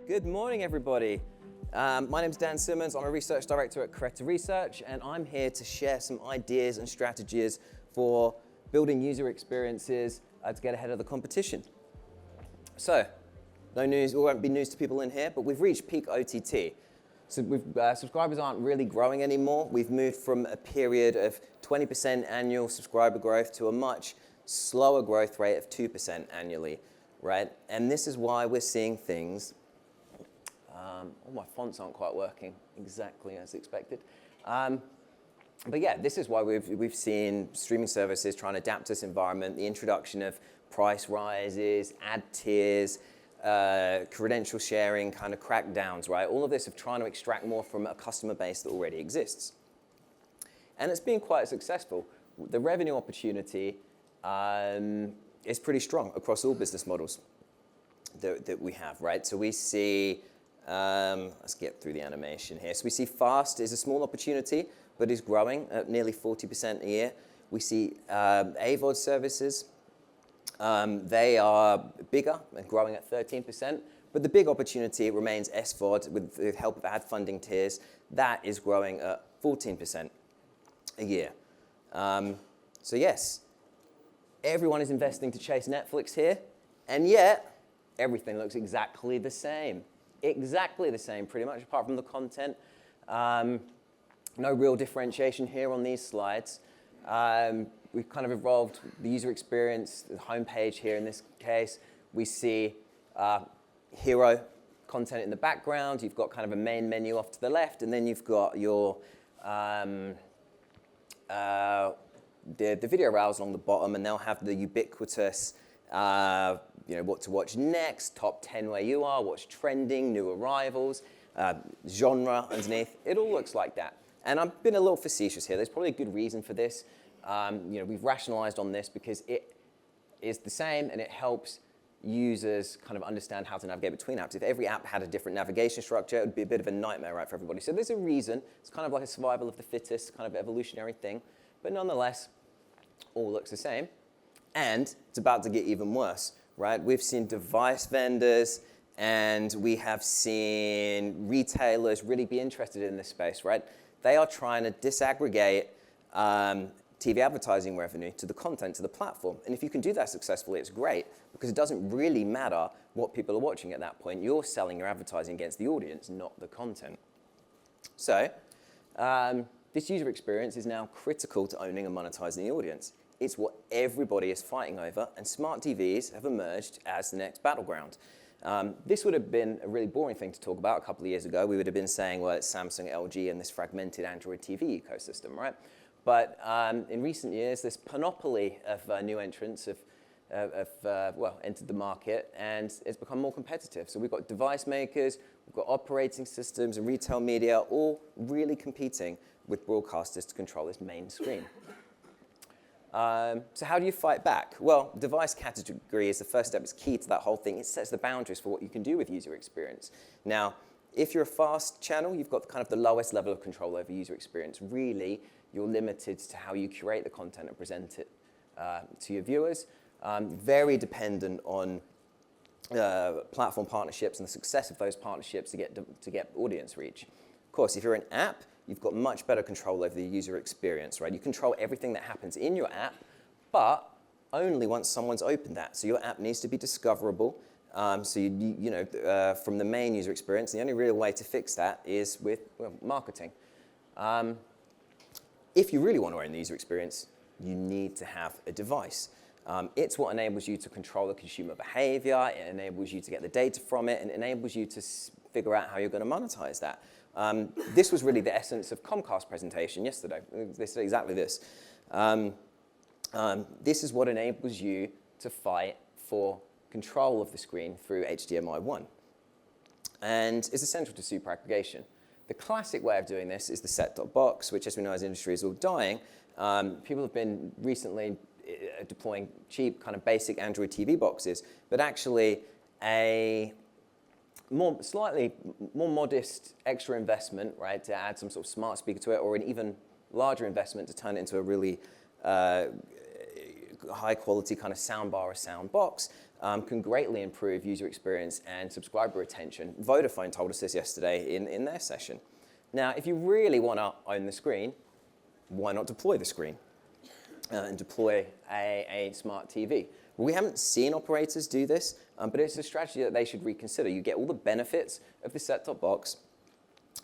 Good morning, everybody. My name's Dan Simmons. I'm a research director at Caretta Research, and I'm here to share some ideas and strategies for building user experiences to get ahead of the competition. So, no news, it won't be news to people in here, but we've reached peak OTT. So subscribers aren't really growing anymore. We've moved from a period of 20% annual subscriber growth to a much slower growth rate of 2% annually, right? And this is why we're seeing things. All my fonts aren't quite working exactly as expected. But yeah, this is why we've seen streaming services trying to adapt to this environment, the introduction of price rises, ad tiers, credential sharing kind of crackdowns, right? All of this of trying to extract more from a customer base that already exists. And it's been quite successful. The revenue opportunity is pretty strong across all business models that we have, right? So we see, let's get through the animation here. So we see FAST is a small opportunity, but is growing at nearly 40% a year. We see AVOD services. They are bigger and growing at 13%, but the big opportunity remains SVOD with the help of ad funding tiers. That is growing at 14% a year. So yes, everyone is investing to chase Netflix here, and yet everything looks exactly the same. Exactly the same, pretty much, apart from the content. No real differentiation here on these slides. We've kind of evolved the user experience, the homepage here in this case. We see hero content in the background. You've got kind of a main menu off to the left, and then you've got your the video rails along the bottom, and they'll have the ubiquitous what to watch next, top 10 where you are, what's trending, new arrivals, genre underneath. It all looks like that. And I've been a little facetious here. There's probably a good reason for this. We've rationalized on this because it is the same and it helps users kind of understand how to navigate between apps. If every app had a different navigation structure, it would be a bit of a nightmare, right, for everybody. So there's a reason. It's kind of like a survival of the fittest kind of evolutionary thing. But nonetheless, all looks the same. And it's about to get even worse, right? We've seen device vendors and we have seen retailers really be interested in this space, right? They are trying to disaggregate TV advertising revenue to the content, to the platform. And if you can do that successfully, it's great because it doesn't really matter what people are watching at that point. You're selling your advertising against the audience, not the content. So this user experience is now critical to owning and monetizing the audience. It's what everybody is fighting over, and smart TVs have emerged as the next battleground. This would have been a really boring thing to talk about a couple of years ago. We would have been saying, well, it's Samsung, LG, and this fragmented Android TV ecosystem, right? But in recent years, this panoply of new entrants have entered the market, and it's become more competitive. So we've got device makers, we've got operating systems, and retail media all really competing with broadcasters to control this main screen. So how do you fight back? Well, device category is the first step. It's key to that whole thing. It sets the boundaries for what you can do with user experience. Now, if you're a fast channel, you've got kind of the lowest level of control over user experience. Really, you're limited to how you curate the content and present it to your viewers. Very dependent on platform partnerships and the success of those partnerships to get audience reach. Of course, if you're an app, you've got much better control over the user experience, right? You control everything that happens in your app, but only once someone's opened that. So your app needs to be discoverable. From the main user experience, the only real way to fix that is with marketing. If you really want to own the user experience, you need to have a device. It's what enables you to control the consumer behavior, it enables you to get the data from it, and it enables you to figure out how you're going to monetize that. This was really the essence of Comcast's presentation yesterday. They said exactly this. This is what enables you to fight for control of the screen through HDMI 1. And it's essential to super aggregation. The classic way of doing this is the set-top box, which, as we know, as industry is all dying. People have been recently deploying cheap, kind of basic Android TV boxes, but actually a slightly more modest extra investment, right, to add some sort of smart speaker to it, or an even larger investment to turn it into a really high quality kind of sound bar or sound box, can greatly improve user experience and subscriber retention. Vodafone told us this yesterday in their session. Now, if you really want to own the screen, why not deploy the screen and deploy a smart TV? Well, we haven't seen operators do this, but it's a strategy that they should reconsider. You get all the benefits of the set-top box,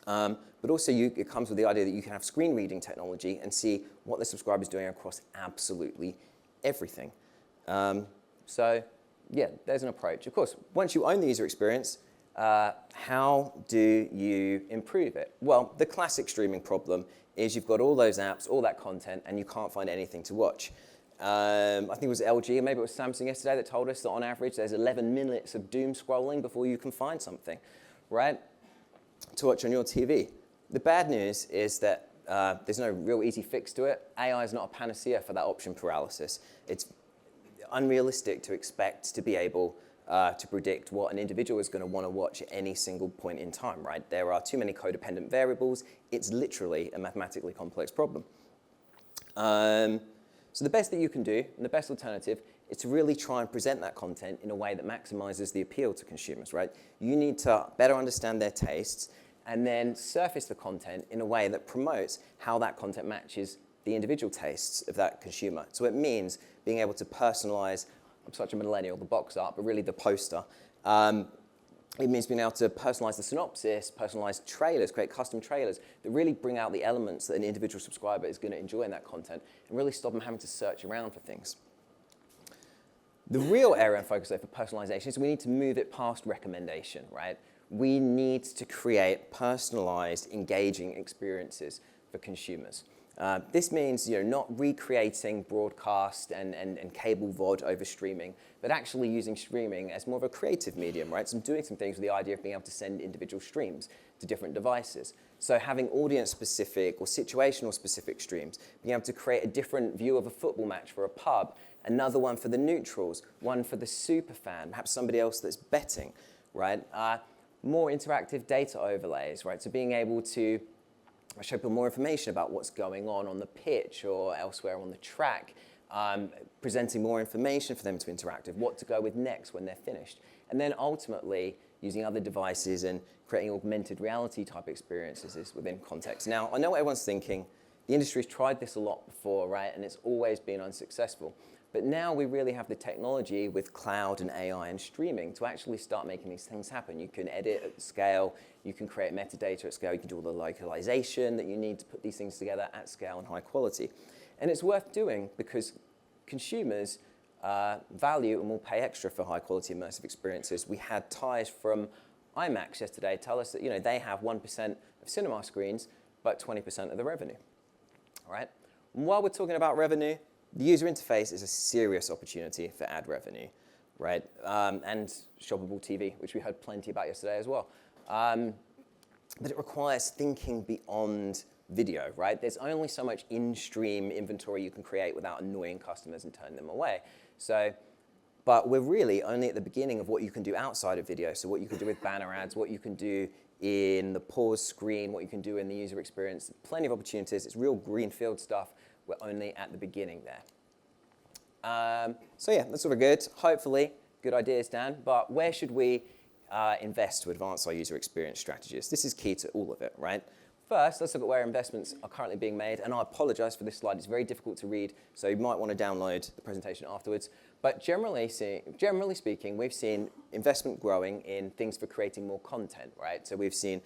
but also it comes with the idea that you can have screen reading technology and see what the subscriber is doing across absolutely everything. So yeah, there's an approach. Of course, once you own the user experience, how do you improve it? Well, the classic streaming problem is you've got all those apps, all that content, and you can't find anything to watch. I think it was LG, and maybe it was Samsung yesterday that told us that on average there's 11 minutes of doom scrolling before you can find something, right, to watch on your TV. The bad news is that there's no real easy fix to it. AI is not a panacea for that option paralysis. It's unrealistic to expect to be able to predict what an individual is going to want to watch at any single point in time, right? There are too many codependent variables. It's literally a mathematically complex problem. So the best that you can do, and the best alternative, is to really try and present that content in a way that maximizes the appeal to consumers, right? You need to better understand their tastes and then surface the content in a way that promotes how that content matches the individual tastes of that consumer. So it means being able to personalize, I'm such a millennial, the box art, but really the poster. It means being able to personalize the synopsis, personalize trailers, create custom trailers that really bring out the elements that an individual subscriber is going to enjoy in that content and really stop them having to search around for things. The real area and focus though for personalization is we need to move it past recommendation, right? We need to create personalized, engaging experiences for consumers. This means not recreating broadcast and cable VOD over streaming, but actually using streaming as more of a creative medium, right? So I'm doing some things with the idea of being able to send individual streams to different devices. So having audience-specific or situational-specific streams, being able to create a different view of a football match for a pub, another one for the neutrals, one for the super fan, perhaps somebody else that's betting, right? More interactive data overlays, right? So being able to show people more information about what's going on the pitch or elsewhere on the track, presenting more information for them to interact with, what to go with next when they're finished. And then ultimately, using other devices and creating augmented reality type experiences within context. Now, I know what everyone's thinking. The industry's tried this a lot before, right? And it's always been unsuccessful. But now we really have the technology with cloud and AI and streaming to actually start making these things happen. You can edit at scale, you can create metadata at scale, you can do all the localization that you need to put these things together at scale and high quality. And it's worth doing because consumers value and will pay extra for high quality immersive experiences. We had Ties from IMAX yesterday tell us that they have 1% of cinema screens, but 20% of the revenue. All right? And while we're talking about revenue, the user interface is a serious opportunity for ad revenue, right? And shoppable TV, which we heard plenty about yesterday as well. But it requires thinking beyond video, right? There's only so much in-stream inventory you can create without annoying customers and turning them away. But we're really only at the beginning of what you can do outside of video. So what you can do with banner ads, what you can do in the pause screen, what you can do in the user experience, plenty of opportunities. It's real greenfield stuff. We're only at the beginning there. So yeah, that's sort of good. Hopefully, good ideas, Dan. But where should we invest to advance our user experience strategies? This is key to all of it, right? First, let's look at where investments are currently being made. And I apologize for this slide. It's very difficult to read, so you might want to download the presentation afterwards. But generally speaking, we've seen investment growing in things for creating more content, right? So we've seen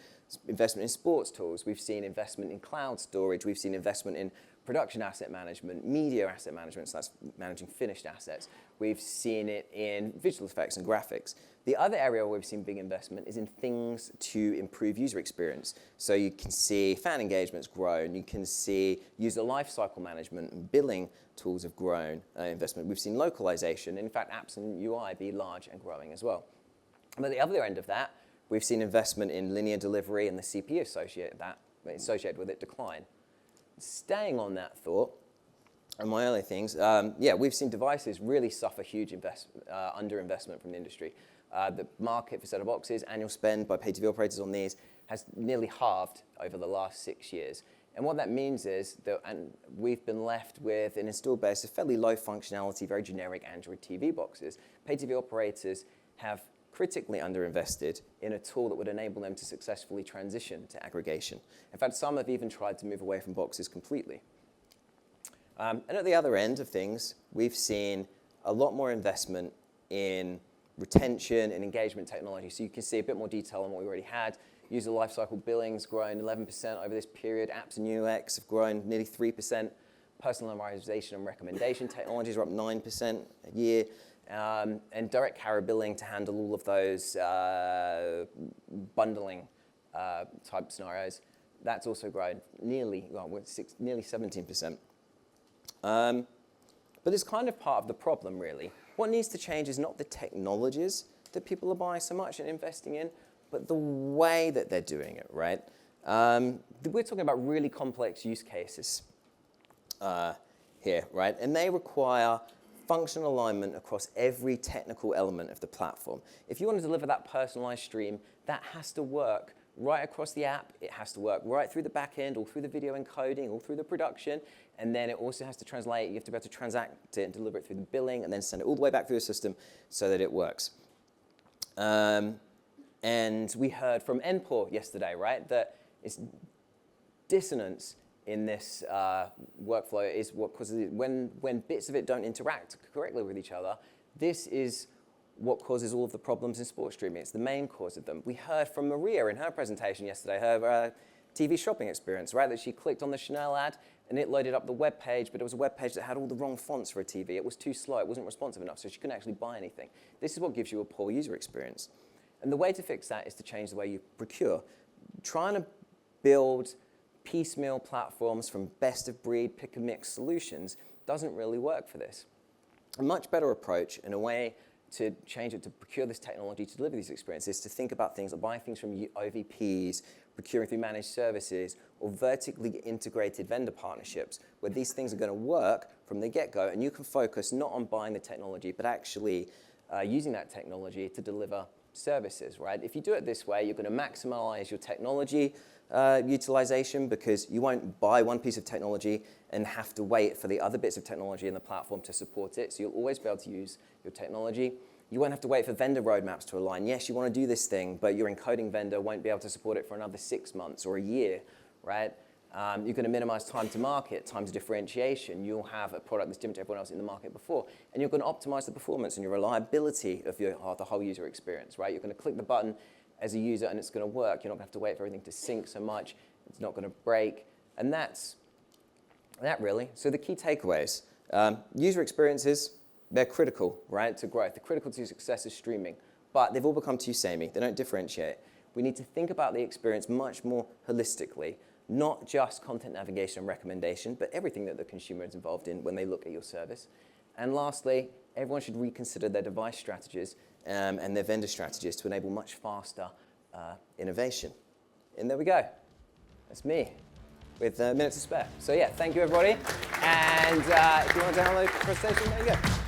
investment in sports tools. We've seen investment in cloud storage. We've seen investment in production asset management, media asset management, so that's managing finished assets. We've seen it in visual effects and graphics. The other area where we've seen big investment is in things to improve user experience. So you can see fan engagement's grown. You can see user lifecycle management and billing tools have grown investment. We've seen localization. In fact, apps and UI be large and growing as well. But at the other end of that, we've seen investment in linear delivery and the CPU associated with it decline. Staying on that thought, and my early things, we've seen devices really suffer huge underinvestment from the industry. The market for set-top boxes, annual spend by pay TV operators on these has nearly halved over the last 6 years. And what that means is that we've been left with an installed base of fairly low functionality, very generic Android TV boxes. Pay TV operators have critically underinvested in a tool that would enable them to successfully transition to aggregation. In fact, some have even tried to move away from boxes completely. And at the other end of things, we've seen a lot more investment in retention and engagement technology. So you can see a bit more detail on what we already had. User lifecycle billings grown 11% over this period. Apps and UX have grown nearly 3%. Personalization and recommendation technologies are up 9% a year. And direct carrier billing to handle all of those bundling type scenarios, that's also grown nearly 17%. But it's kind of part of the problem, really. What needs to change is not the technologies that people are buying so much and investing in, but the way that they're doing it, right? We're talking about really complex use cases here, right? And they require functional alignment across every technical element of the platform. If you want to deliver that personalized stream, that has to work right across the app. It has to work right through the back end, all through the video encoding, all through the production, and then it also has to translate. You have to be able to transact it and deliver it through the billing, and then send it all the way back through the system so that it works. And we heard from NPOR yesterday, right, that it's dissonance in this workflow is what causes it. When bits of it don't interact correctly with each other, this is what causes all of the problems in sports streaming. It's the main cause of them. We heard from Maria in her presentation yesterday, her TV shopping experience, right, that she clicked on the Chanel ad and it loaded up the web page, but it was a web page that had all the wrong fonts for a TV. It was too slow. It wasn't responsive enough, so she couldn't actually buy anything. This is what gives you a poor user experience. And the way to fix that is to change the way you procure. Trying to build piecemeal platforms from best-of-breed, pick-and-mix solutions doesn't really work for this. A much better approach and a way to change it to procure this technology to deliver these experiences, to think about things like buying things from OVPs, procuring through managed services, or vertically integrated vendor partnerships, where these things are going to work from the get-go, and you can focus not on buying the technology, but actually using that technology to deliver services, right? If you do it this way, you're going to maximize your technology utilization, because you won't buy one piece of technology and have to wait for the other bits of technology in the platform to support it. So you'll always be able to use your technology. You won't have to wait for vendor roadmaps to align. Yes, you want to do this thing, but your encoding vendor won't be able to support it for another 6 months or a year, right? You're going to minimize time to market, time to differentiation. You'll have a product that's different to everyone else in the market before, and you're going to optimize the performance and your reliability of the whole user experience, right? You're going to click the button as a user and it's going to work. You're not going to have to wait for everything to sync so much. It's not going to break. And that's that, really. So the key takeaways. User experiences, they're critical, right, to growth. They're critical to success of streaming. But they've all become too samey. They don't differentiate. We need to think about the experience much more holistically, not just content navigation and recommendation, but everything that the consumer is involved in when they look at your service. And lastly, everyone should reconsider their device strategies and their vendor strategies to enable much faster innovation. And there we go. That's me with minutes to spare. So yeah, thank you, everybody. And if you want to download the presentation, there you go.